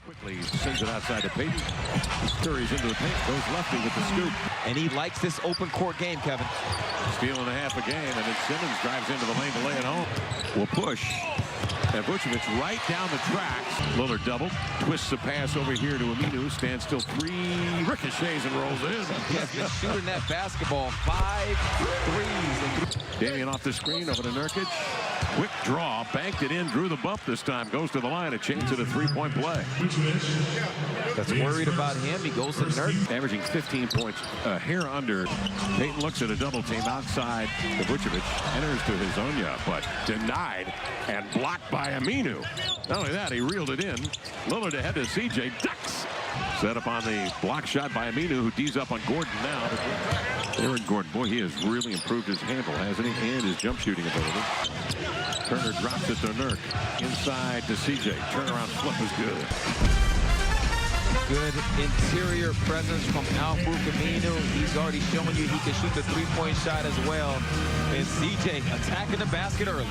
Quickly sends it outside to Payton. Scurries into the paint, goes lefty with the scoop. And he likes this open court game, Kevin. Steal and a half a game, and then Simmons drives into the lane to lay it home. Will push. And Vucevic right down the tracks. Lillard double, twists the pass over here to Aminu, stands still 3, ricochets and rolls in. He's been shooting that basketball 5 threes. Damian off the screen over to Nurkic. Quick draw, banked it in, drew the bump this time, goes to the line, a chance at a three-point play. That's worried about him. He goes to Nurkic. Averaging 15 points, a hair under. Payton looks at a double team outside to Vucevic, enters to Hezonja, but denied and blocked by Aminu. Not only that, he reeled it in. Lillard ahead to CJ, ducks. Set up on the block shot by Aminu, who D's up on Gordon now. Aaron Gordon, boy, he has really improved his handle, hasn't he? And his jump shooting ability. Turner drops it to Nurk. Inside to CJ. Turnaround flip is good. Good interior presence from Al-Farouq Aminu. He's already showing you he can shoot the three-point shot as well. And CJ attacking the basket early.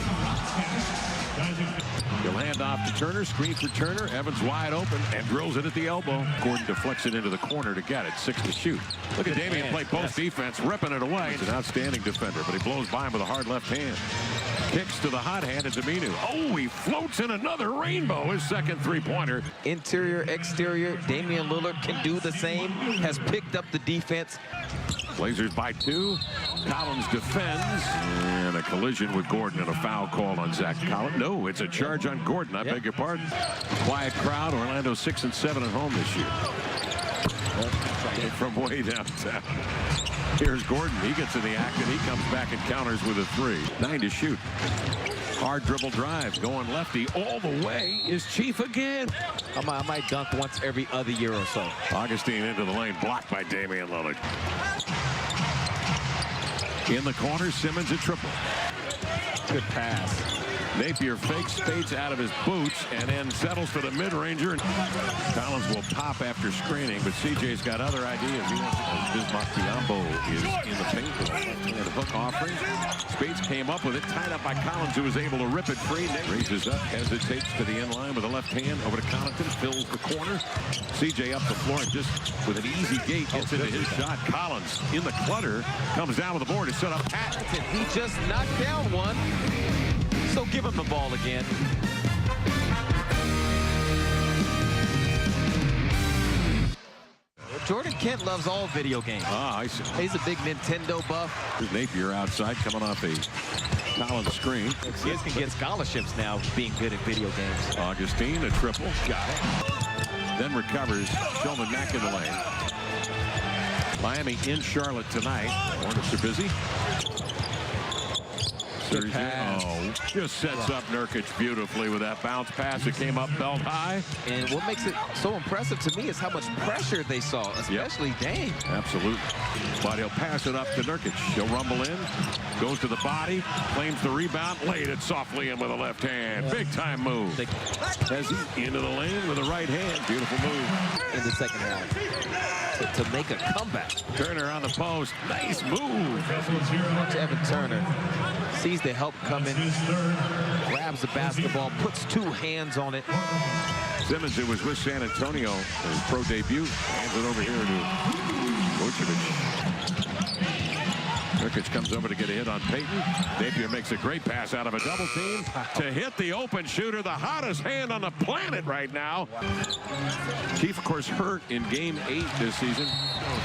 He'll hand off to Turner, screen for Turner. Evans wide open and drills it at the elbow. Gordon deflects it into the corner to get it. 6 to shoot. Look at Damian play post defense, ripping it away. He's an outstanding defender, but he blows by him with a hard left hand. Kicks to the hot hand, it's Aminu. Oh, he floats in another rainbow. His second three-pointer. Interior, exterior. Damian Lillard can do the same. Has picked up the defense. Blazers by 2. Collins defends. And a collision with Gordon and a foul call on Zach Collins. No, it's a charge on Gordon. I beg your pardon. Quiet crowd. Orlando 6 and 7 at home this year. From way downtown. Here's Gordon. He gets in the act and he comes back and counters with a 3. 9 to shoot. Hard dribble drive. Going lefty all the way is Chief again. I might dunk once every other year or so. Augustine into the lane. Blocked by Damian Lillard. In the corner, Simmons a triple. Good pass. Napier fakes, Spades out of his boots, and then settles for the mid-ranger. Collins will pop after screening, but CJ's got other ideas. He wants to, Bismarck Biyombo is in the paint with a hook offering. Spades came up with it, tied up by Collins, who was able to rip it free. Raises up, hesitates to the end line with the left hand over to Connaughton, fills the corner. CJ up the floor, and just with an easy gate, gets into his shot. Collins in the clutter, comes down with the board to set up Pat. He just knocked down one. So give him the ball again. Jordan Kent loves all video games. Ah, I see. He's a big Nintendo buff. There's Napier outside coming off a Collins screen. Kids can get scholarships now being good at video games. Augustine, a triple. Got it. Then recovers. Shulman Mack in the lane. Miami in Charlotte tonight. Hornets are busy. Oh, just sets up Nurkic beautifully with that bounce pass. It came up belt high. And what makes it so impressive to me is how much pressure they saw, especially Dame. Absolutely. But he'll pass it up to Nurkic. He'll rumble in, goes to the body, claims the rebound, laid it softly in with a left hand. Big time move. As he into the lane with a right hand. Beautiful move. In the second half. To make a comeback. Turner on the post. Nice move. Evan Turner sees the help coming, grabs the basketball, puts 2 hands on it. Simmons, who was with San Antonio in his pro debut, hands it over here to Vucevic. Nurkic comes over to get a hit on Payton. Napier makes a great pass out of a double team to hit the open shooter, the hottest hand on the planet right now. Chief, of course, hurt in game 8 this season.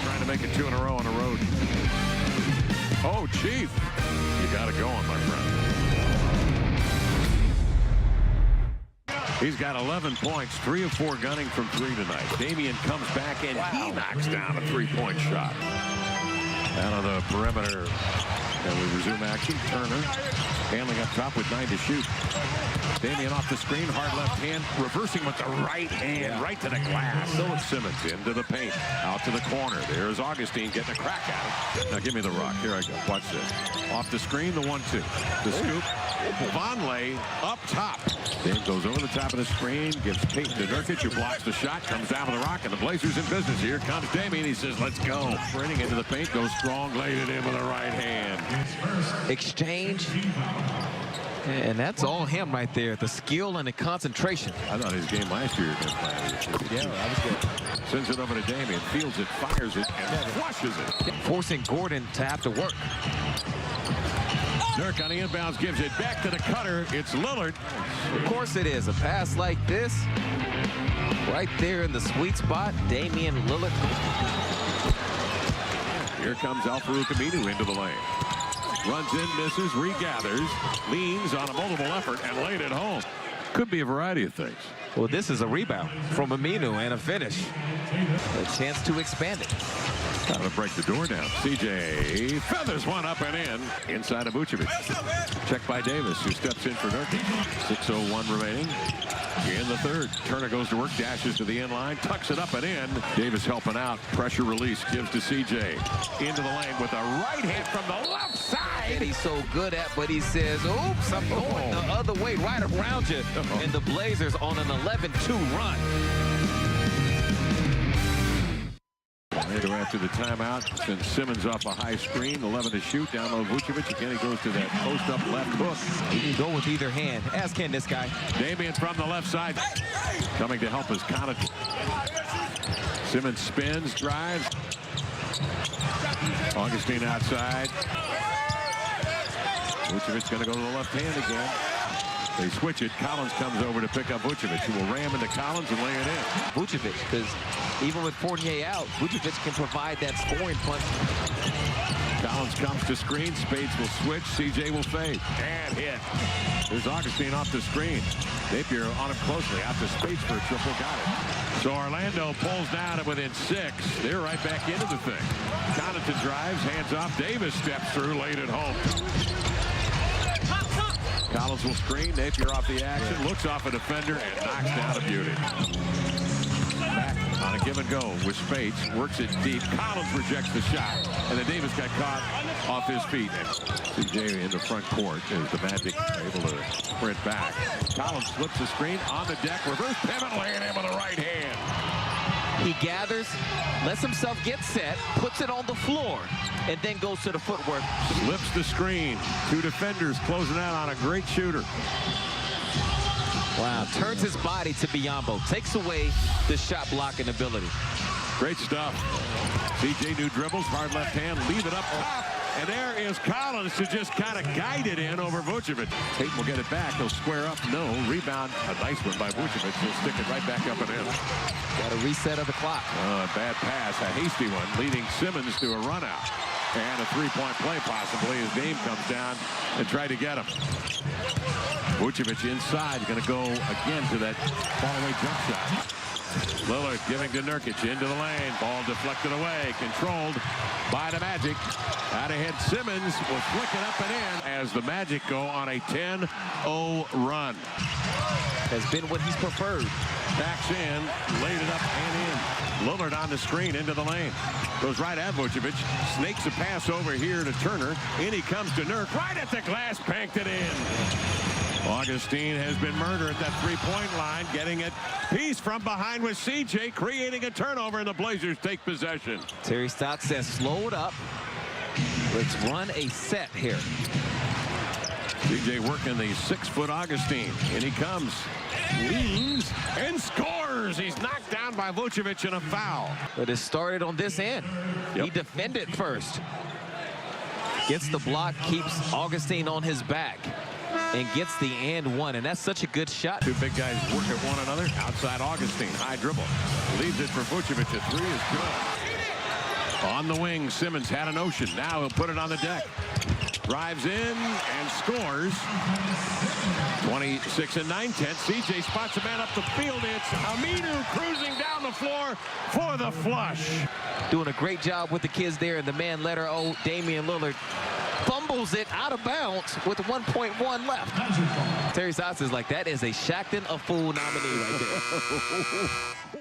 Trying to make it 2 in a row on the road. Oh, Chief, you got it going, my friend. He's got 11 points, 3 of 4 gunning from 3 tonight. Damian comes back and he knocks down a 3-point shot. Out of the perimeter, and we resume action. Turner handling up top with 9 to shoot. Damian off the screen, hard left hand, reversing with the right hand, right to the glass. So it's Simmons into the paint, out to the corner. There's Augustine getting a crack at him. Now give me the rock. Here I go. Watch this. Off the screen, the 1-2. The scoop. Vonleh up top. Dame goes over the top of the screen, gives Payton to Nurkic, who blocks the shot, comes down with the rock, and the Blazers in business. Here comes Damian. He says, let's go. Sprinting into the paint, goes strong, laid it in with the right hand. Exchange. And that's all him right there. The skill and the concentration. I thought his game last year against Miami. Yeah, that was good. Sends it over to Damian. Fields it, fires it, and flushes it. Forcing Gordon to have to work. Dirk on the inbounds gives it back to the cutter. It's Lillard. Of course it is. A pass like this, right there in the sweet spot, Damian Lillard. Here comes Al-Farouq Aminu into the lane. Runs in, misses, regathers, leans on a multiple effort, and laid it home. Could be a variety of things. Well, this is a rebound from Aminu and a finish. A chance to expand it. Trying to break the door down. CJ feathers one up and in. Inside of Vucevic. Checked by Davis, who steps in for Nurkic. 6:01 remaining in the third. Turner goes to work, dashes to the end line, tucks it up and in. Davis helping out. Pressure release, gives to CJ. Into the lane with a right hand from the left side. And he's so good at, but he says, oops, I'm going the other way, right around you. And the Blazers on an 11-2 run. Later after the timeout, sends Simmons off a high screen, 11 to shoot, down low Vucevic. Again, he goes to that post-up left hook. He can go with either hand, as can this guy. Damian from the left side. Coming to help his Connaughton. Simmons spins, drives. Augustine outside. Vucevic going to go to the left hand again. They switch it. Collins comes over to pick up Vucevic, who will ram into Collins and lay it in. Vucevic, because even with Fournier out, Vucevic can provide that scoring punch. Collins comes to screen. Spades will switch. CJ will fade. And hit. There's Augustine off the screen. Napier on him closely. Out to Spades for a triple. Got it. So Orlando pulls down to within 6. They're right back into the thing. Connaughton drives. Hands off. Davis steps through. Laid it home. Collins will screen. Napier off the action. Looks off a defender and knocks down a beauty. Back on a give and go with Spades. Works it deep. Collins rejects the shot. And then Davis got caught off his feet. And CJ in the front court is the Magic able to sprint back. Collins flips the screen on the deck. Reverse pivot, laying in with a right hand. He gathers, lets himself get set, puts it on the floor, and then goes to the footwork. Slips the screen. 2 defenders closing out on a great shooter. Wow, turns his body to Biyombo, takes away the shot blocking ability. Great stuff. CJ new dribbles, hard left hand, leave it up top. And there is Collins to just kind of guide it in over Vucevic. Tate will get it back. He'll square up. No. Rebound. A nice one by Vucevic. He'll stick it right back up and in. Got a reset of the clock. Bad pass. A hasty one, leading Simmons to a run out. And a three-point play possibly as Dame comes down and try to get him. Vucevic inside. Going to go again to that fall-away jump shot. Lillard giving to Nurkic into the lane. Ball deflected away. Controlled by the Magic. Out ahead, Simmons will flick it up and in as the Magic go on a 10-0 run. Has been what he's preferred. Backs in, laid it up and in. Lillard on the screen into the lane. Goes right at Vucevic. Snakes a pass over here to Turner. In he comes to Nurk. Right at the glass, banked it in. Augustine has been murdered at that three-point line, getting it piece from behind with CJ, creating a turnover, and the Blazers take possession. Terry Stotts says, slow it up. Let's run a set here. CJ working the 6-foot Augustine. In he comes, leans, and scores. He's knocked down by Vucevic in a foul. But it started on this end. Yep. He defended first. Gets the block, keeps Augustine on his back, and gets the and one, and that's such a good shot. 2 big guys work at one another. Outside Augustine, high dribble. Leaves it for Vucevic. A 3 is good. On the wing, Simmons had a notion. Now he'll put it on the deck. Drives in and scores. 26 and 9/10. CJ spots a man up the field. It's Aminu cruising down the floor for the flush. Doing a great job with the kids there, and the man letter O, Damian Lillard, fumbles it out of bounds with 1.1 left. Terry Stotts is like, that is a Shaqtin' a Fool nominee right there.